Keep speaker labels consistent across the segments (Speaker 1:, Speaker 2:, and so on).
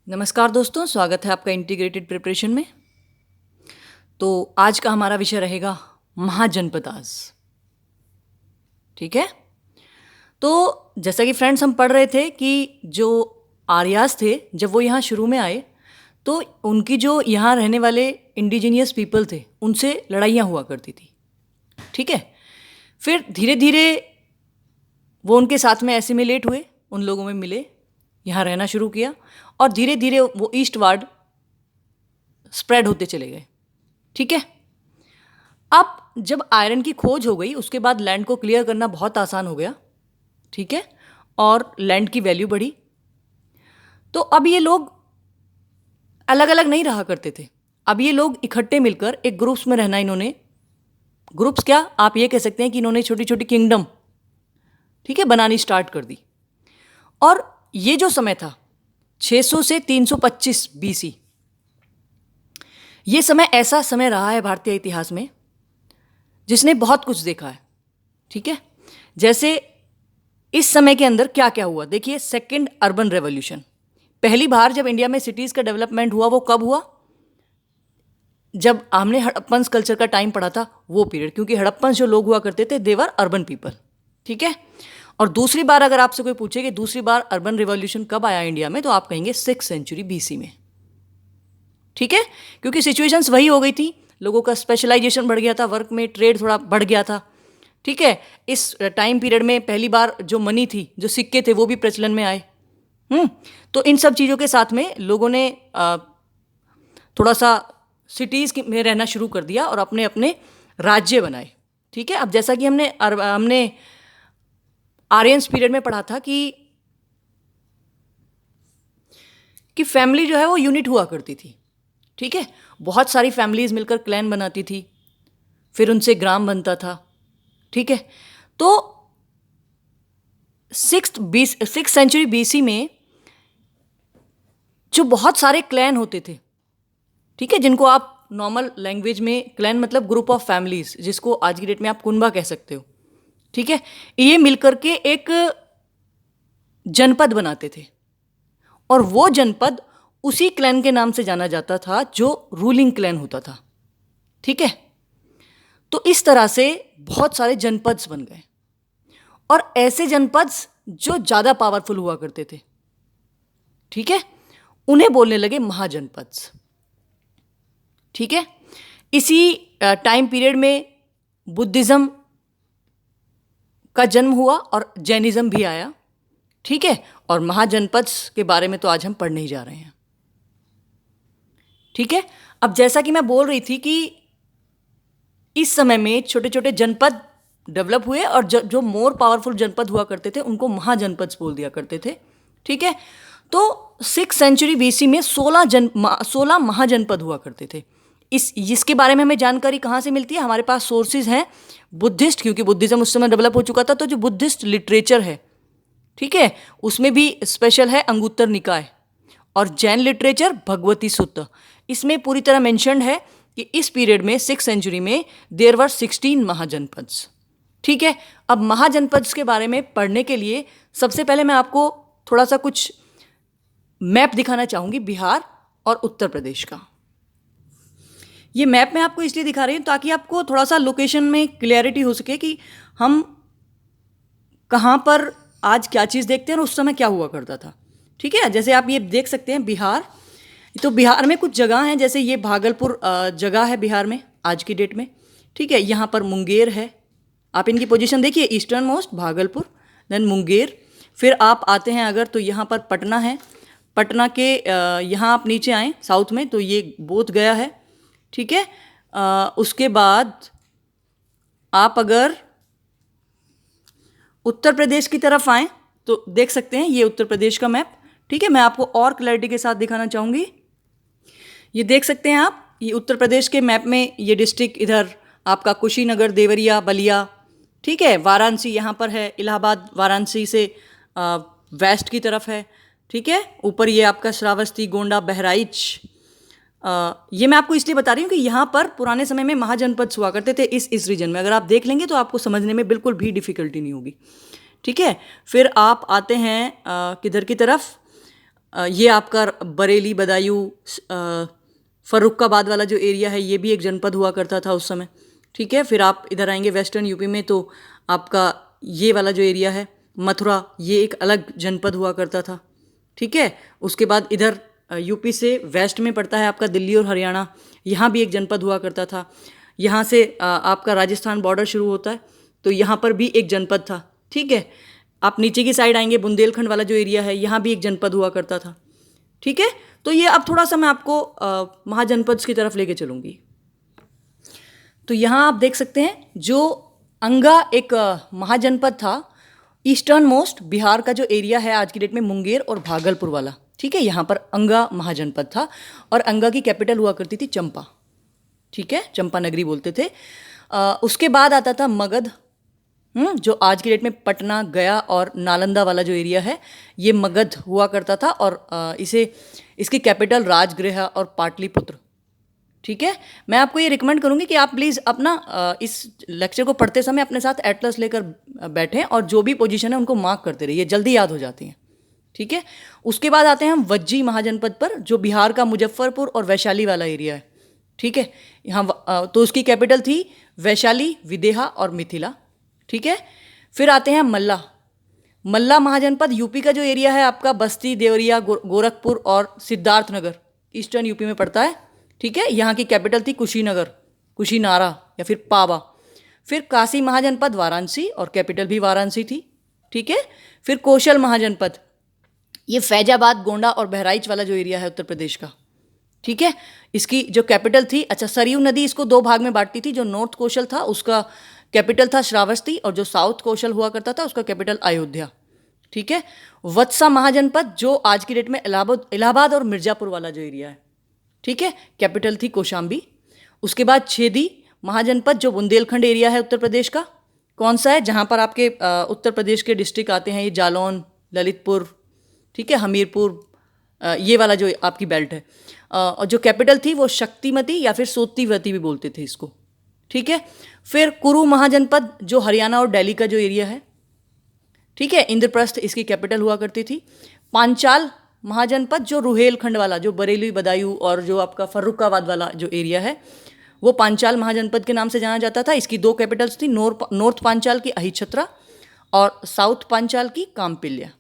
Speaker 1: नमस्कार दोस्तों, स्वागत है आपका इंटीग्रेटेड प्रिपरेशन में। तो आज का हमारा विषय रहेगा महाजनपदास। ठीक है। तो जैसा कि फ्रेंड्स हम पढ़ रहे थे कि जो आर्यास थे, जब वो यहाँ शुरू में आए तो उनकी जो यहाँ रहने वाले इंडिजीनियस पीपल थे उनसे लड़ाइयाँ हुआ करती थी। ठीक है। फिर धीरे धीरे वो उनके साथ में एसिमिलेट हुए, उन लोगों में मिले, यहाँ रहना शुरू किया और धीरे धीरे वो ईस्टवार्ड स्प्रेड होते चले गए। ठीक है। अब जब आयरन की खोज हो गई उसके बाद लैंड को क्लियर करना बहुत आसान हो गया। ठीक है। और लैंड की वैल्यू बढ़ी। तो अब ये लोग अलग अलग नहीं रहा करते थे, अब ये लोग इकट्ठे मिलकर एक ग्रुप्स में रहना, इन्होंने ग्रुप्स क्या आप ये कह सकते हैं कि इन्होंने छोटी छोटी किंगडम, ठीक है, बनानी स्टार्ट कर दी। और ये जो समय था 600 से 325 बीसी, ये समय ऐसा समय रहा है भारतीय इतिहास में जिसने बहुत कुछ देखा है। ठीक है। जैसे इस समय के अंदर क्या क्या हुआ देखिए। सेकंड अर्बन रेवोल्यूशन, पहली बार जब इंडिया में सिटीज़ का डेवलपमेंट हुआ वो कब हुआ? जब हमने हड़प्पन्स कल्चर का टाइम पढ़ा था वो पीरियड, क्योंकि हड़प्पन्स जो लोग हुआ करते थे देवर अर्बन पीपल। ठीक है। और दूसरी बार अगर आपसे कोई पूछे कि दूसरी बार अर्बन रिवॉल्यूशन कब आया इंडिया में, तो आप कहेंगे 6th सेंचुरी बीसी में। ठीक है। क्योंकि सिचुएशंस वही हो गई थी, लोगों का स्पेशलाइजेशन बढ़ गया था, वर्क में ट्रेड थोड़ा बढ़ गया था। ठीक है। इस टाइम पीरियड में पहली बार जो मनी थी, जो सिक्के थे, वो भी प्रचलन में आए। तो इन सब चीज़ों के साथ में लोगों ने थोड़ा सा सिटीज़ में रहना शुरू कर दिया और अपने अपने राज्य बनाए। ठीक है। अब जैसा कि हमने आर्यन्स पीरियड में पढ़ा था कि फैमिली जो है वो यूनिट हुआ करती थी। ठीक है। बहुत सारी फैमिलीज मिलकर क्लैन बनाती थी, फिर उनसे ग्राम बनता था। ठीक है। तो 6th सेंचुरी बीसी में जो बहुत सारे क्लैन होते थे, ठीक है, जिनको आप नॉर्मल लैंग्वेज में क्लैन मतलब ग्रुप ऑफ फैमिलीज, जिसको आज की डेट में आप कुनबा कह सकते हो। ठीक है। ये मिलकर के एक जनपद बनाते थे और वो जनपद उसी क्लैन के नाम से जाना जाता था जो रूलिंग क्लैन होता था। ठीक है। तो इस तरह से बहुत सारे जनपद्स बन गए और ऐसे जनपद्स जो ज़्यादा पावरफुल हुआ करते थे, ठीक है, उन्हें बोलने लगे महाजनपद्स। ठीक है। इसी टाइम पीरियड में बुद्धिज़्म का जन्म हुआ और जैनिज़्म भी आया। ठीक है। और महाजनपद्स के बारे में तो आज हम पढ़ने ही जा रहे हैं। ठीक है। अब जैसा कि मैं बोल रही थी कि इस समय में छोटे छोटे जनपद डेवलप हुए और जो मोर पावरफुल जनपद हुआ करते थे उनको महाजनपद्स बोल दिया करते थे। ठीक है। तो 6th सेंचुरी बीसी में 16 महाजनपद हुआ करते थे। इसके बारे में हमें जानकारी कहाँ से मिलती है? हमारे पास सोर्सेज हैं बुद्धिस्ट, क्योंकि बुद्धिज़्म उस समय डेवलप हो चुका था। तो जो बुद्धिस्ट लिटरेचर है, ठीक है, उसमें भी स्पेशल है अंगुत्तर निकाय, और जैन लिटरेचर भगवती सूत्र। इसमें पूरी तरह मेंशन्ड है कि इस पीरियड में 6th सेंचुरी में देयर वर 16 महाजनपद्स। ठीक है। अब महाजनपद्स के बारे में पढ़ने के लिए सबसे पहले मैं आपको थोड़ा सा कुछ मैप दिखाना चाहूँगी बिहार और उत्तर प्रदेश का। ये मैप मैं आपको इसलिए दिखा रही हूँ ताकि आपको थोड़ा सा लोकेशन में क्लियरिटी हो सके कि हम कहाँ पर आज क्या चीज़ देखते हैं और उस समय क्या हुआ करता था। ठीक है। जैसे आप ये देख सकते हैं बिहार, तो बिहार में कुछ जगह हैं, जैसे ये भागलपुर जगह है बिहार में आज की डेट में। ठीक है। यहाँ पर मुंगेर है, आप इनकी पोजीशन देखिए, easternmost Bhagalpur, then Munger. फिर आप आते हैं अगर तो यहाँ पर पटना है, पटना के यहाँ आप नीचे आएँ साउथ में तो ये बोध गया है। ठीक है। उसके बाद आप अगर उत्तर प्रदेश की तरफ आएँ तो देख सकते हैं ये उत्तर प्रदेश का मैप। ठीक है। मैं आपको और क्लैरिटी के साथ दिखाना चाहूँगी। ये देख सकते हैं आप, ये उत्तर प्रदेश के मैप में ये डिस्ट्रिक्ट इधर आपका कुशीनगर, देवरिया, बलिया, ठीक है, वाराणसी यहाँ पर है, इलाहाबाद वाराणसी से वेस्ट की तरफ है। ठीक है। ऊपर ये आपका श्रावस्ती, गोंडा, बहराइच। ये मैं आपको इसलिए बता रही हूँ कि यहाँ पर पुराने समय में महाजनपद हुआ करते थे इस रीजन में। अगर आप देख लेंगे तो आपको समझने में बिल्कुल भी डिफ़िकल्टी नहीं होगी। ठीक है। फिर आप आते हैं किधर की तरफ, ये आपका बरेली, बदायूं, फर्रुखाबाद वाला जो एरिया है ये भी एक जनपद हुआ करता था उस समय। ठीक है, फिर आप इधर आएंगे वेस्टर्न यूपी में तो आपका ये वाला जो एरिया है मथुरा, ये एक अलग जनपद हुआ करता था। ठीक है, उसके बाद इधर यूपी से वेस्ट में पड़ता है आपका दिल्ली और हरियाणा, यहाँ भी एक जनपद हुआ करता था। यहाँ से आपका राजस्थान बॉर्डर शुरू होता है तो यहाँ पर भी एक जनपद था। ठीक है, आप नीचे की साइड आएंगे, बुंदेलखंड वाला जो एरिया है यहाँ भी एक जनपद हुआ करता था। ठीक है, तो ये अब थोड़ा सा मैं आपको महाजनपद की तरफ लेके चलूँगी। तो यहाँ आप देख सकते हैं जो अंगा एक महाजनपद था, ईस्टर्न मोस्ट बिहार का जो एरिया है आज की डेट में मुंगेर और भागलपुर वाला। ठीक है, यहाँ पर अंगा महाजनपद था और अंगा की कैपिटल हुआ करती थी चंपा। ठीक है, चंपा नगरी बोलते थे। उसके बाद आता था मगध, जो आज की डेट में पटना, गया और नालंदा वाला जो एरिया है ये मगध हुआ करता था और इसकी कैपिटल राजगृह और पाटलिपुत्र। ठीक है, मैं आपको ये रिकमेंड करूँगी कि आप प्लीज़ अपना इस लेक्चर को पढ़ते समय अपने साथ एटलस लेकर बैठें और जो भी पोजीशन है उनको मार्क करते रहिए, जल्दी याद हो जाती हैं। ठीक है, उसके बाद आते हैं हम वज्जी महाजनपद पर, जो बिहार का मुजफ्फरपुर और वैशाली वाला एरिया है। ठीक है, यहाँ तो उसकी कैपिटल थी वैशाली, विदेहा और मिथिला। ठीक है, फिर आते हैं मल्ला। मल्ला महाजनपद यूपी का जो एरिया है आपका बस्ती, देवरिया, गोरखपुर और सिद्धार्थनगर, ईस्टर्न यूपी में पड़ता है। ठीक है, यहाँ की कैपिटल थी कुशीनगर, कुशीनारा या फिर पावा। फिर काशी महाजनपद वाराणसी और कैपिटल भी वाराणसी थी। ठीक है, फिर कौशल महाजनपद, ये फैजाबाद, गोंडा और बहराइच वाला जो एरिया है उत्तर प्रदेश का। ठीक है, इसकी जो कैपिटल थी, अच्छा सरयू नदी इसको दो भाग में बांटती थी, जो नॉर्थ कौशल था उसका कैपिटल था श्रावस्ती और जो साउथ कौशल हुआ करता था उसका कैपिटल अयोध्या। ठीक है, वत्सा महाजनपद जो आज की डेट में इलाहाबाद और मिर्जापुर वाला जो एरिया है। ठीक है, कैपिटल थी कौशाम्बी। उसके बाद छेदी महाजनपद जो बुंदेलखंड एरिया है उत्तर प्रदेश का, कौन सा है, जहाँ पर आपके उत्तर प्रदेश के डिस्ट्रिक्ट आते हैं, ये जालौन, ललितपुर, ठीक है, हमीरपुर, ये वाला जो आपकी बेल्ट है। और जो कैपिटल थी वो शक्तिमती या फिर सोतीवती भी बोलते थे इसको। ठीक है, फिर कुरु महाजनपद जो हरियाणा और दिल्ली का जो एरिया है। ठीक है, इंद्रप्रस्थ इसकी कैपिटल हुआ करती थी। पांचाल महाजनपद जो रुहेलखंड वाला, जो बरेली, बदायूं और जो आपका फर्रुखाबाद वाला जो एरिया है वो पांचाल महाजनपद के नाम से जाना जाता था। इसकी दो कैपिटल्स थी, नॉर्थ पांचाल की अहिछत्रा और साउथ पांचाल की कामपिल्या।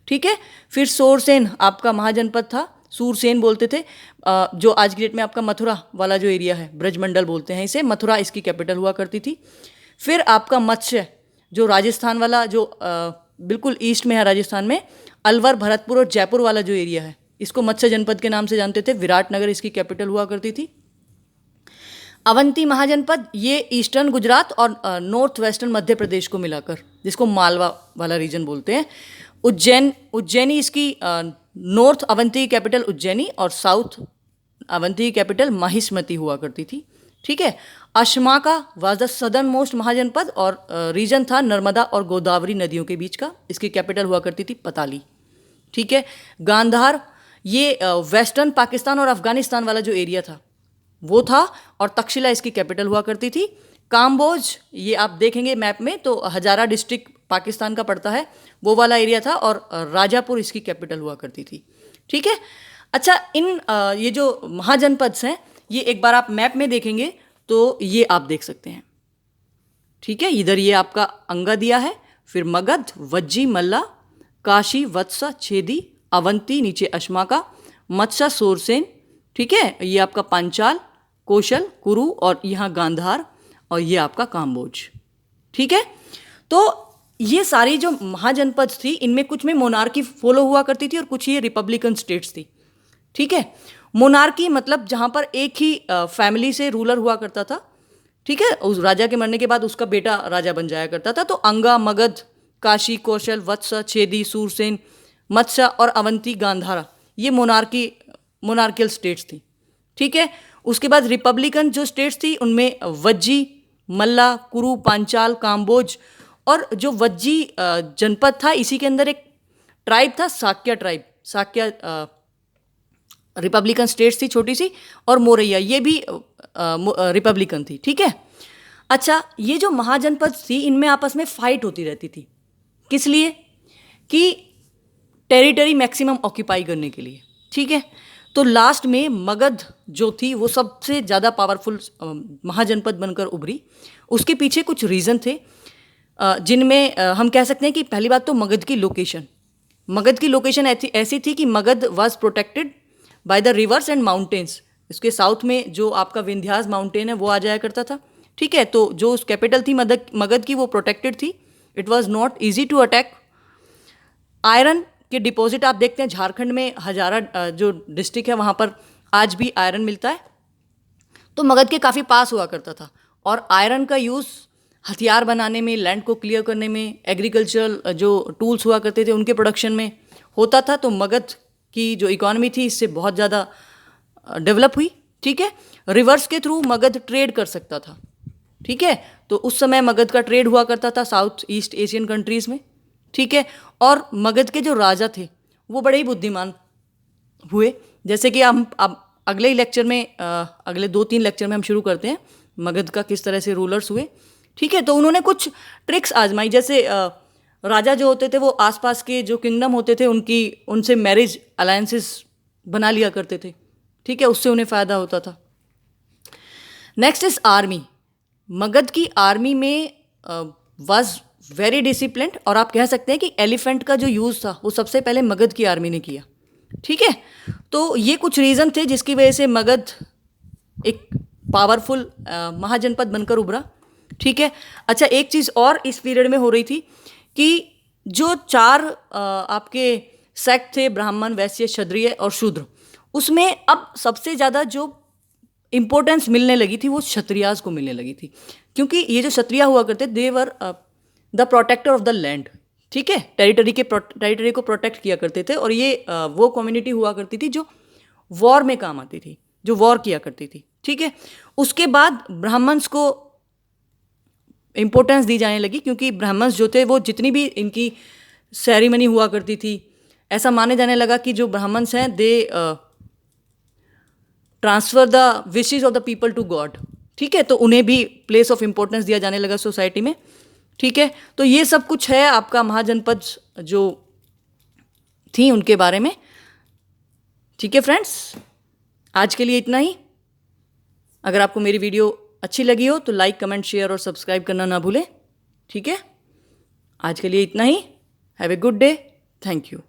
Speaker 1: ठीक है, फिर सोरसेन आपका महाजनपद था, सूरसेन बोलते थे, जो आज की डेट में आपका मथुरा वाला जो एरिया है, ब्रजमंडल बोलते हैं इसे, मथुरा इसकी कैपिटल हुआ करती थी। फिर आपका मत्स्य जो राजस्थान वाला, जो बिल्कुल ईस्ट में है राजस्थान में, अलवर, भरतपुर और जयपुर वाला जो एरिया है इसको मत्स्य जनपद के नाम से जानते थे। विराटनगर इसकी कैपिटल हुआ करती थी। अवंती महाजनपद ये ईस्टर्न गुजरात और नॉर्थ वेस्टर्न मध्य प्रदेश को मिलाकर, जिसको मालवा वाला रीजन बोलते हैं। उज्जैनी इसकी नॉर्थ अवंती की कैपिटल उज्जैनी और साउथ अवंती की कैपिटल महिष्मती हुआ करती थी। ठीक है, अशमाका वाज द सदर्न मोस्ट महाजनपद और रीजन था नर्मदा और गोदावरी नदियों के बीच का, इसकी कैपिटल हुआ करती थी पताली। ठीक है, गांधार ये वेस्टर्न पाकिस्तान और अफगानिस्तान वाला जो एरिया था वो था और तक्षशिला इसकी कैपिटल हुआ करती थी। काम्बोज ये आप देखेंगे मैप में तो हजारा डिस्ट्रिक्ट पाकिस्तान का पड़ता है, वो वाला एरिया था और राजापुर इसकी कैपिटल हुआ करती थी। ठीक है, अच्छा इन ये जो महाजनपद हैं ये एक बार आप मैप में देखेंगे तो ये आप देख सकते हैं। ठीक है, इधर ये आपका अंगा दिया है, फिर मगध, वज्जी, मल्ला, काशी, वत्सा, छेदी, अवंती, नीचे अशमाका, मत्सा, सोरसेन। ठीक है, ये आपका पांचाल, कौशल, कुरु और यहाँ गांधार और ये आपका काम्बोज। ठीक है, तो ये सारी जो महाजनपद थी इनमें कुछ में मोनार्की फॉलो हुआ करती थी और कुछ ये रिपब्लिकन स्टेट्स थी। ठीक है, मोनार्की मतलब जहाँ पर एक ही फैमिली से रूलर हुआ करता था। ठीक है, उस राजा के मरने के बाद उसका बेटा राजा बन जाया करता था। तो अंगा, मगध, काशी, कौशल, वत्स, छेदी, सूरसेन, मत्स्य और अवंती, गांधारा ये मोनार्कियल स्टेट्स थी। ठीक है, उसके बाद रिपब्लिकन जो स्टेट्स थी उनमें वज्जी, मल्ला, कुरु, पांचाल, काम्बोज और जो वज्जी जनपद था इसी के अंदर एक ट्राइब था Sakya tribe. Sakya Republican states थी छोटी सी, और मोरैया ये भी रिपब्लिकन थी। ठीक है, अच्छा ये जो महाजनपद थी इनमें आपस में फाइट होती रहती थी। किस लिए? कि टेरिटरी मैक्सिमम ऑक्यूपाई करने के लिए, ठीक है। तो लास्ट में मगध जो थी वो सबसे ज़्यादा पावरफुल महाजनपद बनकर उभरी। उसके पीछे कुछ रीज़न थे जिनमें हम कह सकते हैं कि पहली बात तो मगध की लोकेशन। मगध की लोकेशन ऐसी थी कि Magadh was protected by the reverse and mountains. इसके साउथ में जो आपका विंध्यास माउंटेन है वो आ जाया करता था, ठीक है। तो जो उस कैपिटल थी मगध की वो प्रोटेक्टेड थी। It was not easy to attack. Iron के डिपॉजिट आप देखते हैं झारखंड में हजारा जो डिस्ट्रिक्ट है वहाँ पर आज भी आयरन मिलता है। तो मगध के काफ़ी पास हुआ करता था और आयरन का यूज़ हथियार बनाने में, लैंड को क्लियर करने में, एग्रीकल्चरल जो टूल्स हुआ करते थे उनके प्रोडक्शन में होता था। तो मगध की जो इकोनॉमी थी इससे बहुत ज़्यादा डेवलप हुई, ठीक है। रिवर्स के थ्रू मगध ट्रेड कर सकता था, ठीक है। तो उस समय मगध का ट्रेड हुआ करता था साउथ ईस्ट एशियन कंट्रीज़ में, ठीक है। और मगध के जो राजा थे वो बड़े ही बुद्धिमान हुए। जैसे कि हम अब अगले ही लेक्चर में अगले 2-3 लेक्चर में हम शुरू करते हैं मगध का किस तरह से रूलर्स हुए, ठीक है। तो उन्होंने कुछ ट्रिक्स आजमाई। जैसे राजा जो होते थे वो आसपास के जो किंगडम होते थे उनसे मैरिज अलायंसेस बना लिया करते थे, ठीक है। उससे उन्हें फ़ायदा होता था। Next is army. मगध की आर्मी में वाज वेरी डिसिप्लिन्ड और आप कह सकते हैं कि एलिफेंट का जो यूज़ था वो सबसे पहले मगध की आर्मी ने किया, ठीक है। तो ये कुछ रीज़न थे जिसकी वजह से मगध एक पावरफुल महाजनपद बनकर उभरा, ठीक है। अच्छा, एक चीज़ और इस पीरियड में हो रही थी कि जो 4 आपके सेक्ट थे, ब्राह्मण, वैश्य, क्षत्रिय और शूद्र, उसमें अब सबसे ज़्यादा जो इम्पोर्टेंस मिलने लगी थी वो क्षत्रियाज को मिलने लगी थी। क्योंकि ये जो क्षत्रिय हुआ करते they were the protector of the land, ठीक है। टेरिटरी को प्रोटेक्ट किया करते थे और ये वो कम्युनिटी हुआ करती थी जो वॉर में काम आती थी, जो वॉर किया करती थी, ठीक है। उसके बाद ब्राह्मण्स को इम्पोर्टेंस दी जाने लगी क्योंकि ब्राह्मण्स जो थे वो जितनी भी इनकी सेरेमनी हुआ करती थी, ऐसा माने जाने लगा कि जो ब्राह्मण्स हैं they transfer the wishes of the people to God, ठीक है। तो उन्हें भी प्लेस ऑफ इम्पोर्टेंस दिया जाने लगा सोसाइटी में, ठीक है। तो ये सब कुछ है आपका महाजनपद जो थी उनके बारे में, ठीक है फ्रेंड्स। आज के लिए इतना ही। अगर आपको मेरी वीडियो अच्छी लगी हो तो लाइक, कमेंट, शेयर और सब्सक्राइब करना ना भूलें, ठीक है। आज के लिए इतना ही। Have a good day. Thank you.